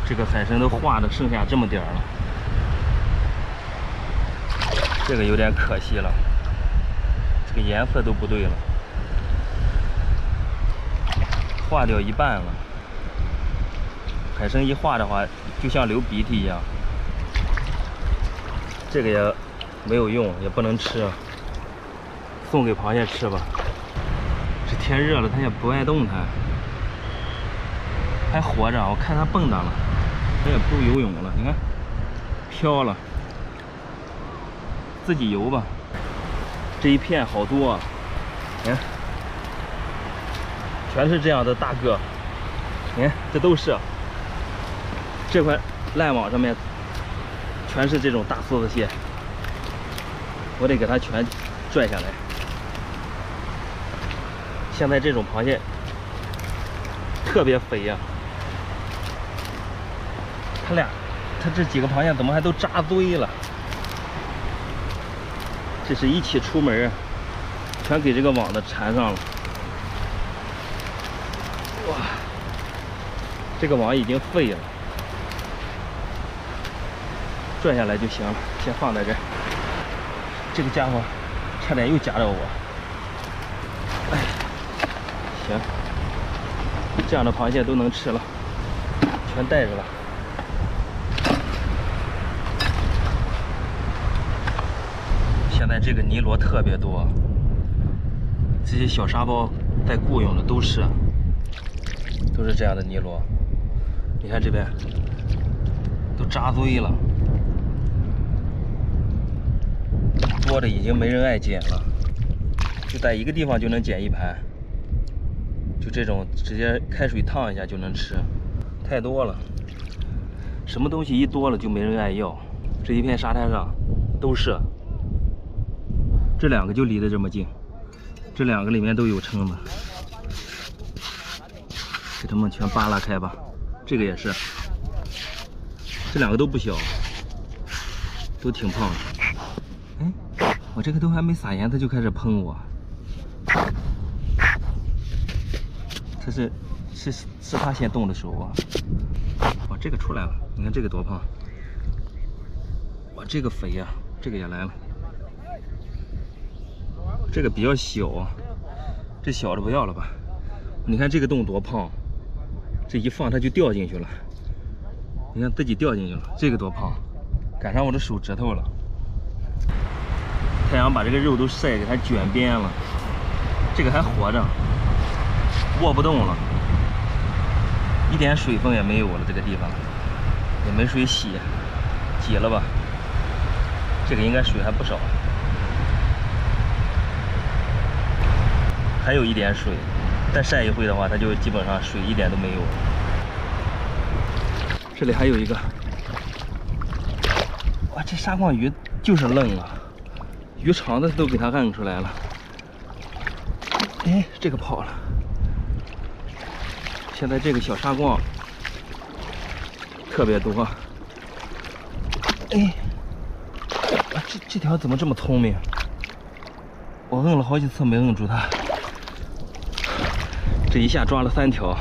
这个海参都化的剩下这么点儿了，这个有点可惜了，这个颜色都不对了，化掉一半了。海参一化的话，就像流鼻涕一样，这个也没有用，也不能吃，送给螃蟹吃吧。这天热了，它也不爱动弹，还活着，我看它蹦跶了。 它也不游泳了，你看，飘了，自己游吧。这一片好多啊，你看，全是这样的大个，你看这都是。这块烂网上面全是这种大梭子蟹，我得给它全拽下来。现在这种螃蟹特别肥呀、它这几个螃蟹怎么还都扎堆了？这是一起出门，全给这个网子缠上了。哇，这个网已经废了，拽下来就行了，先放在这儿。这个家伙差点又夹着我。哎，行，这样的螃蟹都能吃了，全带着了。 现在这个泥螺特别多，这些小沙包在雇佣的都是这样的泥螺。你看这边都扎堆了，多的已经没人爱捡了，就在一个地方就能捡一盘，就这种直接开水烫一下就能吃，太多了。什么东西一多了就没人爱要，这一片沙滩上都是。 这两个就离得这么近，这两个里面都有蛏子，给它们全扒拉开吧。这个也是，这两个都不小，都挺胖的。哎，我这个都还没撒盐，它就开始喷我。它是它先动的手啊。哇，这个出来了，你看这个多胖！哇，这个肥呀、这个也来了。 这个比较小，这小的不要了吧？你看这个洞多胖，这一放它就掉进去了。你看自己掉进去了，这个多胖，赶上我的手指头了。太阳把这个肉都晒给它卷边了，这个还活着，握不动了，一点水分也没有了，这个地方也没水洗，挤了吧？这个应该水还不少。 还有一点水，再晒一回的话，它就基本上水一点都没有了。这里还有一个，哇，这沙蚌鱼就是愣啊，鱼肠子都给它按出来了。哎，这个跑了。现在这个小沙蚌特别多。哎，啊，这条怎么这么聪明？我摁了好几次没摁住它。 这一下抓了3条，